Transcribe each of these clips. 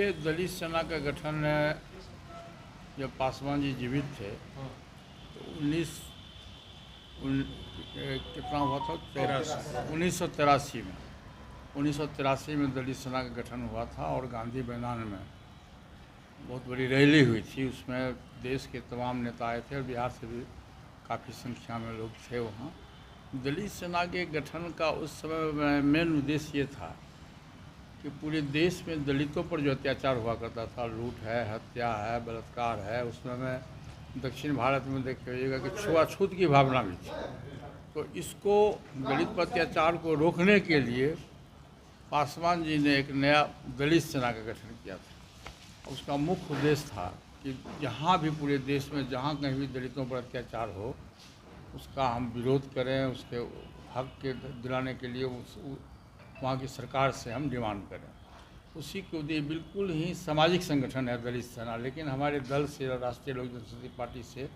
देखिए, दलित सेना का गठन जब पासवान जी जीवित थे तो कितना हुआ था? 1983 में दलित सेना का गठन हुआ था और गांधी मैदान में बहुत बड़ी रैली हुई थी। उसमें देश के तमाम नेता आए थे और बिहार से भी काफ़ी संख्या में लोग थे वहाँ। दलित सेना के गठन का उस समय मेन उद्देश्य ये था कि पूरे देश में दलितों पर जो अत्याचार हुआ करता था, लूट है, हत्या है, बलात्कार है, उसमें में दक्षिण भारत में देखिएगा कि छुआछूत की भावना भी थी। तो इसको दलित पर अत्याचार को रोकने के लिए पासवान जी ने एक नया दलित सेना का गठन किया था। उसका मुख्य उद्देश्य था कि जहाँ भी पूरे देश में जहाँ कहीं भी दलितों पर अत्याचार हो उसका हम विरोध करें, उसके हक के दिलाने के लिए वहाँ की सरकार से हम डिमांड करें। उसी के उद्देश्य बिल्कुल ही सामाजिक संगठन है दलित सेना, लेकिन हमारे दल से राष्ट्रीय लोक जनशक्ति पार्टी से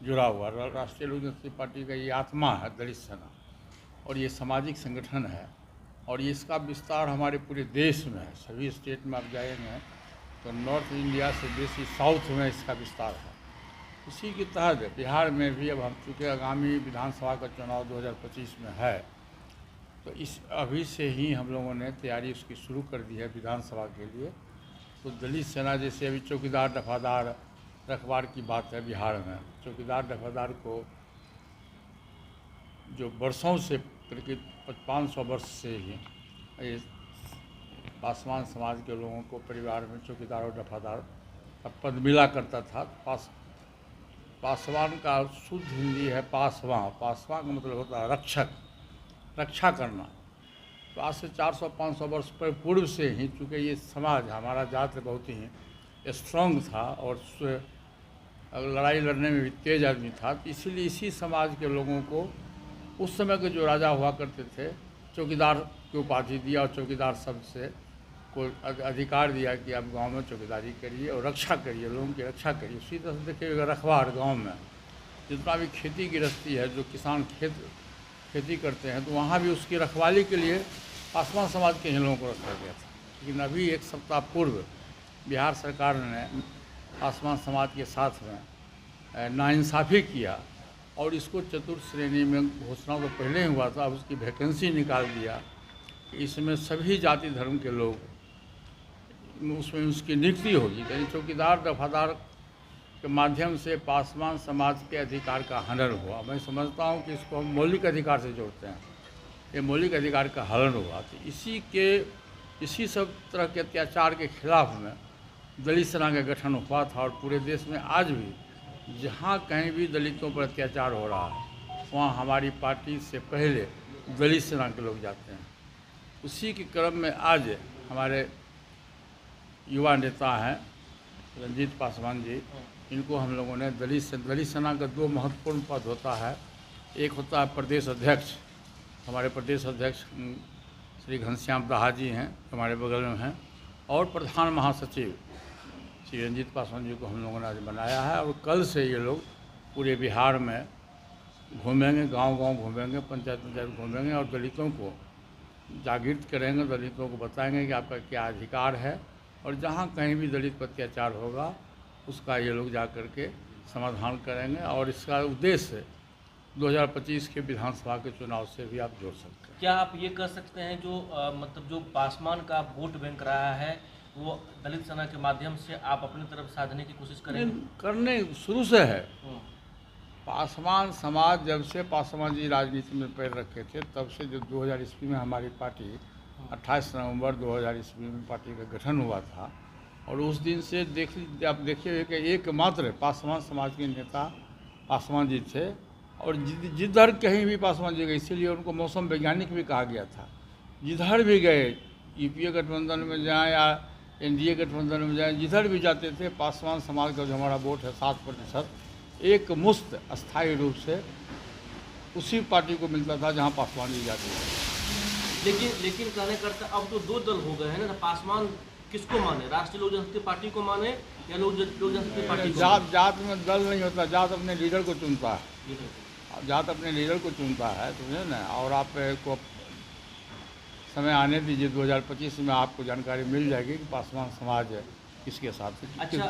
जुड़ा हुआ। राष्ट्रीय लोक जनशक्ति पार्टी का ये आत्मा है दलित सेना और ये सामाजिक संगठन है और इसका विस्तार हमारे पूरे देश में है। सभी स्टेट में आप जाएंगे तो नॉर्थ इंडिया से बेसी साउथ में इसका विस्तार है। उसी के तहत बिहार में भी अब हम चूँकि आगामी विधानसभा का चुनाव 2025 में है तो इस अभी से ही हम लोगों ने तैयारी उसकी शुरू कर दी है विधानसभा के लिए। तो दलित सेना जैसे अभी चौकीदार दफादार रखवार की बात है बिहार में, चौकीदार दफादार को जो वर्षों से करीब 500 वर्ष से ही ये पासवान समाज के लोगों को परिवार में चौकीदार और दफादार का पद मिला करता था। पासवान का शुद्ध हिंदी है पासवां। पासवां का मतलब होता है रक्षक, रक्षा करना। तो आज से 400-500 वर्ष पर पूर्व से ही चूँकि ये समाज हमारा जात बहुत ही स्ट्रॉन्ग था और लड़ाई लड़ने में भी तेज आदमी था, तो इसीलिए इसी समाज के लोगों को उस समय के जो राजा हुआ करते थे चौकीदार की उपाधि दिया और चौकीदार शब्द से को अधिकार दिया कि आप गांव में चौकीदारी करिए और रक्षा करिए, लोगों की रक्षा करिए। उसी तरह से देखिएगा रखवार गांव में जितना भी खेती गृहस्थी है, जो किसान खेती करते हैं, तो वहाँ भी उसकी रखवाली के लिए पासवान समाज के ही लोगों को रखा गया था। लेकिन अभी एक सप्ताह पूर्व बिहार सरकार ने पासवान समाज के साथ में नाइंसाफ़ी किया और इसको चतुर्थ श्रेणी में घोषणा तो पहले ही हुआ था, अब उसकी वैकेंसी निकाल दिया। इसमें सभी जाति धर्म के लोग उसमें उसकी नियुक्ति होगी। यानी चौकीदार दफादार के माध्यम से पासवान समाज के अधिकार का हनन हुआ। मैं समझता हूँ कि इसको हम मौलिक अधिकार से जोड़ते हैं, ये मौलिक अधिकार का हनन हुआ। तो इसी सब तरह के अत्याचार के खिलाफ में दलित सेना का गठन हुआ था और पूरे देश में आज भी जहाँ कहीं भी दलितों पर अत्याचार हो रहा है वहाँ हमारी पार्टी से पहले दलित सेना के लोग जाते हैं। उसी के क्रम में आज हमारे युवा नेता हैं रंजीत पासवान जी, इनको हम लोगों ने दलित सेना का 2 महत्वपूर्ण पद होता है। एक होता है प्रदेश अध्यक्ष, हमारे प्रदेश अध्यक्ष श्री घनश्याम दाहा जी हैं, हमारे बगल में हैं, और प्रधान महासचिव श्री रंजीत पासवान जी को हम लोगों ने आज बनाया है। और कल से ये लोग पूरे बिहार में घूमेंगे, गांव-गांव घूमेंगे, पंचायत घूमेंगे और दलितों को जागृत करेंगे, दलितों को बताएंगे कि आपका क्या अधिकार है और जहाँ कहीं भी दलित पर अत्याचार होगा उसका ये लोग जा कर के समाधान करेंगे। और इसका उद्देश्य 2025 के विधानसभा के चुनाव से भी आप जोड़ सकते हैं। क्या आप ये कह सकते हैं जो मतलब जो पासवान का वोट बैंक रहा है वो दलित सेना के माध्यम से आप अपनी तरफ साधने की कोशिश करेंगे? करने शुरू से है। पासवान समाज जब से पासवान जी राजनीति में पैर रखे थे तब से जो 2000 ईस्वी में हमारी पार्टी 28 नवंबर 2000 ईस्वी में पार्टी का गठन हुआ था और उस दिन से आप देखिए कि एकमात्र पासवान समाज के नेता पासवान जी थे और जिधर कहीं भी पासवान जी गए, इसीलिए उनको मौसम वैज्ञानिक भी कहा गया था। जिधर भी गए, यूपीए गठबंधन में जाएँ या एनडीए गठबंधन में जाएँ, जिधर भी जाते थे पासवान समाज का जो हमारा वोट है 7% एक मुश्त अस्थायी रूप से उसी पार्टी को मिलता था जहां पासवान जी जाते थे। लेकिन कहने करते अब तो 2 दल हो गए हैं ना, पासवान किसको माने, राष्ट्रीय लोक जनशक्ति पार्टी को माने या लोक जनशक्ति पार्टी को? जात में दल नहीं होता, जात अपने लीडर को चुनता है। जात अपने लीडर को चुनता है, समझे ना। और आपको समय आने दीजिए, 2025 में आपको जानकारी मिल जाएगी कि पासवान समाज किसके साथ। अच्छा,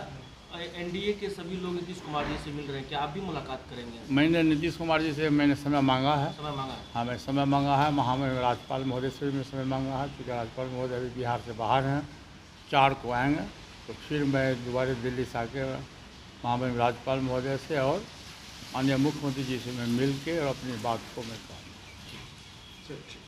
एनडीए के सभी लोग नीतीश कुमार जी से मिल रहे हैं, क्या आप भी मुलाकात करेंगे? मैंने नीतीश कुमार जी से मैंने समय मांगा है। समय मांगा है। हाँ, मैं समय मांगा है। महामहिम राज्यपाल महोदय से भी मैं समय मांगा है, क्योंकि राज्यपाल महोदय अभी बिहार से बाहर हैं, 4 को आएंगे, तो फिर मैं दोबारा दिल्ली से आके महामहिम राज्यपाल महोदय से और अन्य मुख्यमंत्री जी से मैं मिल के और अपनी बात को मैं कहूँगा।